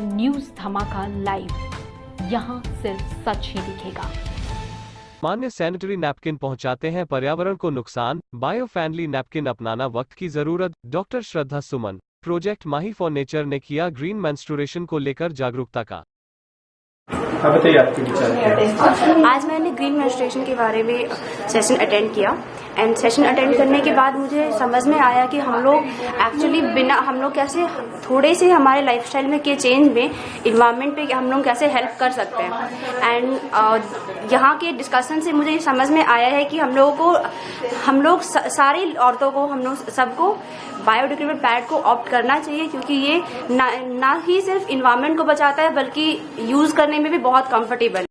News धमाका live, यहाँ सिर्फ सच ही दिखेगा। मान्य सैनिटरी नैपकिन पहुंचाते हैं पर्यावरण को नुकसान, बायो फ्रेंडली नैपकिन अपनाना वक्त की जरूरत। Doctor Shraddha Suman, project Mahi for nature ने किया ग्रीन मेंस्ट्रुएशन को लेकर जागरूकता का। बताइए आपके विचार क्या? आज मैंने ग्रीन मेंस्ट्रुएशन के बारे में सेशन अटेंड किया एंड सेशन अटेंड करने के बाद मुझे समझ में आया कि हम लोग एक्चुअली हम लोग कैसे थोड़े से हमारे लाइफस्टाइल में के चेंज में इन्वायरमेंट पे हम लोग कैसे हेल्प कर सकते हैं। एंड यहाँ के डिस्कशन से मुझे समझ में आया है कि हम लोग सारी औरतों को हम लोग सबको बायोडिग्रेडेबल पैड को ऑप्ट करना चाहिए, क्योंकि ये ना ही सिर्फ इन्वायरमेंट को बचाता है बल्कि यूज करने में भी बहुत कंफर्टेबल।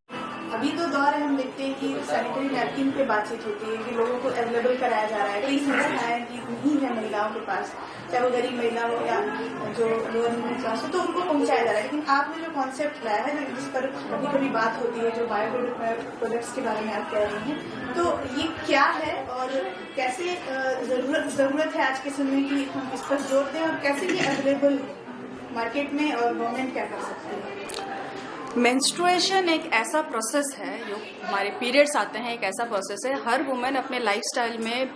अभी तो दौर है, हम देखते हैं कि सैनिटरी नैपकिन पे बातचीत होती है कि लोगों को अवेलेबल कराया जा रहा है। कई संस्थाएं नहीं है महिलाओं के पास, चाहे वो गरीब महिला हो या जो लोअर मिडिल क्लास हो, तो उनको पहुंचाया जा रहा है। लेकिन आपने जो कॉन्सेप्ट लाया है, जिस पर कभी कभी बात होती है, जो बायोडिग्रेडेबल प्रोडक्ट्स के बारे में आप कह रही हैं, तो ये क्या है और कैसे जरूरत है आज के समय की हम इस पर जोर दें, और कैसे ये अवेलेबल मार्केट में और गवर्नमेंट क्या कर सकती है? मेंस्ट्रुएशन एक ऐसा प्रोसेस है, जो हमारे पीरियड्स आते हैं, एक ऐसा प्रोसेस है हर वुमेन अपने लाइफस्टाइल में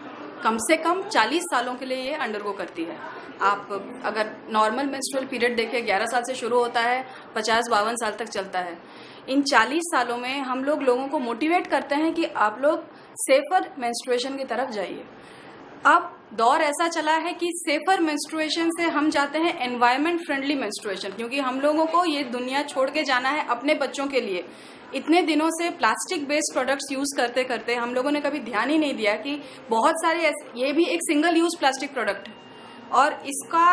कम से कम 40 सालों के लिए ये अंडरगो करती है। आप अगर नॉर्मल मेंस्ट्रुअल पीरियड देखें, 11 साल से शुरू होता है, 50-52 साल तक चलता है। इन 40 सालों में हम लोगों को मोटिवेट करते हैं कि आप लोग सेफर मेंस्ट्रुएशन की तरफ जाइए। अब दौर ऐसा चला है कि सेफर मेंस्ट्रुएशन से हम जाते हैं एनवायरमेंट फ्रेंडली मेंस्ट्रुएशन, क्योंकि हम लोगों को ये दुनिया छोड़ के जाना है अपने बच्चों के लिए। इतने दिनों से प्लास्टिक बेस्ड प्रोडक्ट्स यूज करते करते हम लोगों ने कभी ध्यान ही नहीं दिया कि बहुत सारे ये भी एक सिंगल यूज प्लास्टिक प्रोडक्ट है, और इसका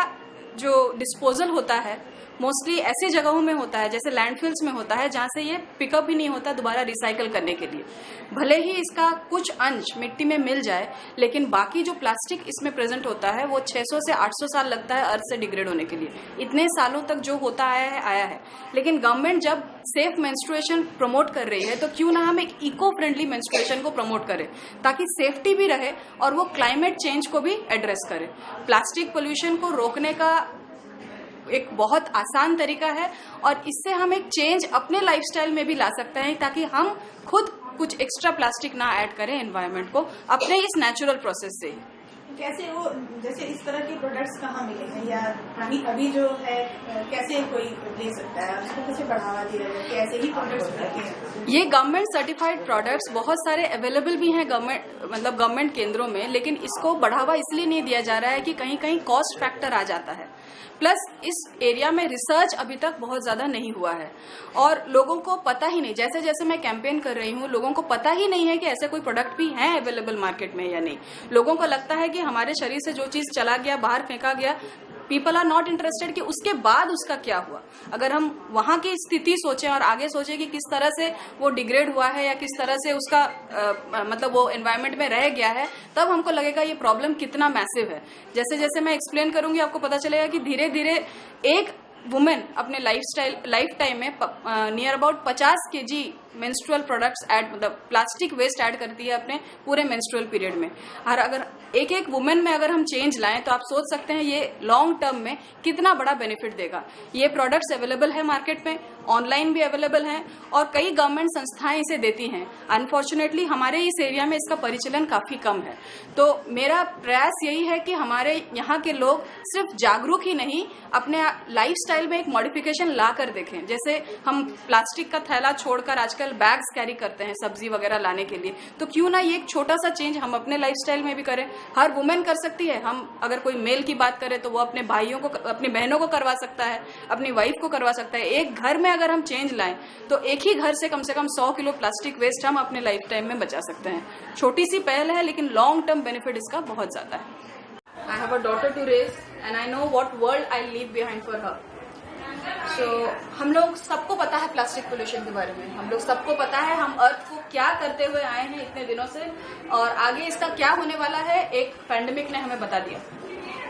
जो डिस्पोजल होता है मोस्टली ऐसी जगहों में होता है, जैसे लैंडफिल्स में होता है, जहां से ये पिकअप ही नहीं होता दोबारा रिसाइकल करने के लिए। भले ही इसका कुछ अंश मिट्टी में मिल जाए, लेकिन बाकी जो प्लास्टिक इसमें प्रेजेंट होता है वो 600 से 800 साल लगता है अर्थ से डिग्रेड होने के लिए। इतने सालों तक जो होता आया है। लेकिन गवर्नमेंट जब सेफ मेंस्ट्रुएशन प्रमोट कर रही है, तो क्यों ना हम एक इको फ्रेंडली मेंस्ट्रुएशन को प्रमोट करें, ताकि सेफ्टी भी रहे और वो क्लाइमेट चेंज को भी एड्रेस करे। प्लास्टिक पोल्यूशन को रोकने का एक बहुत आसान तरीका है, और इससे हम एक चेंज अपने लाइफस्टाइल में भी ला सकते हैं, ताकि हम खुद कुछ एक्स्ट्रा प्लास्टिक ना ऐड करें एनवायरनमेंट को अपने इस नेचुरल प्रोसेस से। कैसे वो, जैसे इस तरह के प्रोडक्ट्स कहाँ मिलेंगे, या अभी जो है कैसे कोई ले सकता है, उसको कैसे बढ़ावा दिया जाए कि ऐसे ही प्रोडक्ट्स रखे हैं? ये गवर्नमेंट सर्टिफाइड प्रोडक्ट्स बहुत सारे अवेलेबल भी हैं गवर्नमेंट केंद्रों में, लेकिन इसको बढ़ावा इसलिए नहीं दिया जा रहा है कि कहीं कहीं कॉस्ट फैक्टर आ जाता है। प्लस इस एरिया में रिसर्च अभी तक बहुत ज्यादा नहीं हुआ है, और लोगों को पता ही नहीं, जैसे जैसे मैं कैंपेन कर रही हूँ, लोगों को पता ही नहीं है कि ऐसे कोई प्रोडक्ट भी हैं अवेलेबल मार्केट में या नहीं। लोगों को लगता है कि हमारे शरीर से जो चीज चला गया, बाहर फेंका गया, पीपल आर नॉट इंटरेस्टेड कि उसके बाद उसका क्या हुआ। अगर हम वहां की स्थिति सोचें और आगे सोचें कि किस तरह से वो डिग्रेड हुआ है या किस तरह से उसका मतलब वो एनवायरनमेंट में रह गया है, तब हमको लगेगा ये प्रॉब्लम कितना मैसिव है। जैसे जैसे मैं एक्सप्लेन करूंगी, आपको पता चलेगा कि धीरे धीरे एक वुमेन अपने लाइफ टाइम में near about 50 kg menstrual products मतलब प्लास्टिक वेस्ट ऐड करती है अपने पूरे मेंस्ट्रुअल पीरियड में। और अगर एक वुमेन में अगर हम चेंज लाएं, तो आप सोच सकते हैं ये लॉन्ग टर्म में कितना बड़ा बेनिफिट देगा। ये प्रोडक्ट्स अवेलेबल है मार्केट में, ऑनलाइन भी अवेलेबल हैं, और कई गवर्नमेंट संस्थाएं इसे देती हैं। अनफॉर्चुनेटली हमारे इस एरिया में इसका परिचलन काफी कम है। तो मेरा प्रयास यही है कि हमारे यहाँ के लोग सिर्फ जागरूक ही नहीं, अपने लाइफस्टाइल में एक मॉडिफिकेशन ला कर देखें। जैसे हम प्लास्टिक का थैला छोड़कर आजकल बैग्स कैरी करते हैं सब्जी वगैरह लाने के लिए, तो क्यों ना ये एक छोटा सा चेंज हम अपने लाइफस्टाइल में भी करें। हर वुमेन कर सकती है। हम अगर कोई मेल की बात करें तो वो अपने भाइयों को, अपनी बहनों को करवा सकता है, अपनी वाइफ को करवा सकता है। एक घर में अगर हम चेंज लाएं, तो एक ही घर से कम 100 किलो प्लास्टिक वेस्ट हम अपने लाइफ टाइम में बचा सकते हैं। छोटी सी पहल है, लेकिन लॉन्ग टर्म बेनिफिट इसका बहुत ज्यादा है। I have a daughter to raise and I know what world I leave behind for her. So हम लोग सबको पता है प्लास्टिक पोल्यूशन के बारे में, हम लोग सबको पता है हम अर्थ को क्या करते हुए आए हैं इतने दिनों से, और आगे इसका क्या होने वाला है एक पैंडेमिक ने हमें बता दिया।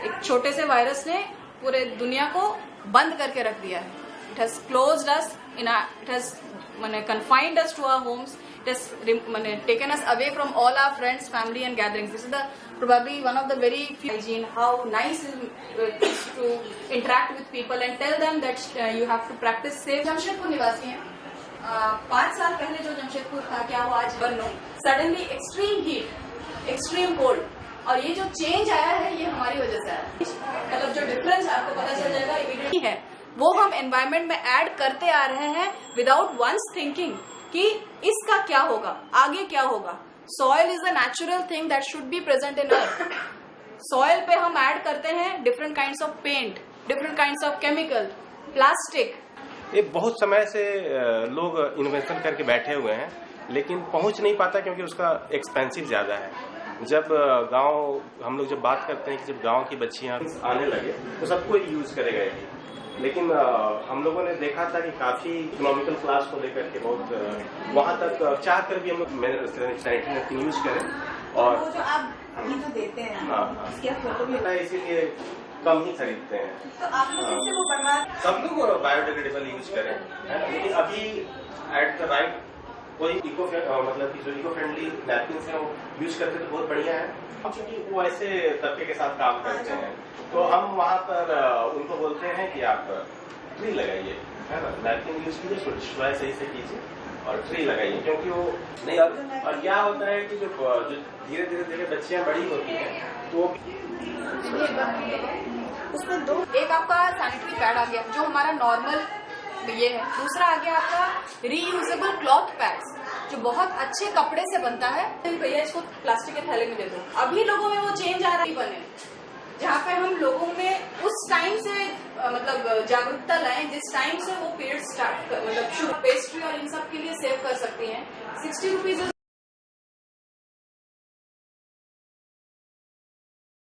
एक छोटे से वायरस ने पूरे दुनिया को बंद करके रख दिया है। It has closed us in it has confined us to our homes, has taken us away from all our friends, family and gatherings. This is the probably one of the very few hygiene, how nice it is to interact with people and tell them that you have to practice safe. Jamshedpur निवासी हैं, 5 साल पहले जो जमशेदपुर था क्या वो आज बनो, suddenly extreme heat, extreme cold, और ये जो चेंज आया है ये हमारी वजह से आया है। मतलब जो डिफरेंस आपको पता चल जाएगा इमीडिएटली है, वो हम एनवायरनमेंट में ऐड करते आ रहे हैं विदाउट वंस थिंकिंग कि इसका क्या होगा, आगे क्या होगा। Soil is a natural thing that should be present in earth. Soil पे हम ऐड करते हैं different kinds of paint, different kinds of chemical, plastic. ये बहुत समय से लोग इन्वेंशन करके बैठे हुए हैं, लेकिन पहुंच नहीं पाता क्योंकि उसका एक्सपेंसिव ज्यादा है। जब गांव हम लोग जब बात करते हैं कि जब गांव की बच्चियां आने लगे तो सबको यूज करेगा ये, लेकिन हम लोगों ने देखा था कि काफी इकोनॉमिकल क्लास को लेकर के बहुत वहां तक चाह कर भी हम लोग सैनिटरी नैपकिन यूज करें। और वो जो आप अभी जो देते हैं उसकी आप फोटो भी इसीलिए कम ही खरीदते हैं। तो आप लोग इससे वो बनवा सब लोग बायोडिग्रेडेबल यूज करें, लेकिन अभी एट द राइट कोई मतलब कि जो इको फ्रेंडली नैपकिन है वो यूज करते तो बहुत बढ़िया है। क्योंकि वो ऐसे तबके के साथ काम करते हैं तो हम वहाँ पर उनको बोलते हैं कि आप ट्री लगाइए, है ना, नैपकिन यूज कीजिए, स्वयं सही से कीजिए और ट्री लगाइए, क्योंकि वो नहीं। और क्या होता है कि जो धीरे धीरे बच्चियां बड़ी होती हैं तो उसमें दो, एक आपका सैनिटरी पैड आ गया जो हमारा नॉर्मल ये है, दूसरा आ गया आपका रीयूजेबल क्लॉथ पैड्स जो बहुत अच्छे कपड़े से बनता है। भैया इसको प्लास्टिक के थैले में दे दो। अभी लोगों में वो चेंज आ रही बने, जहाँ पे हम लोगों में उस टाइम से मतलब जागरूकता लाएं जिस टाइम से वो पीरियड स्टार्ट मतलब पेस्ट्री और इन सब के लिए सेव कर सकती हैं। 60 रुपीज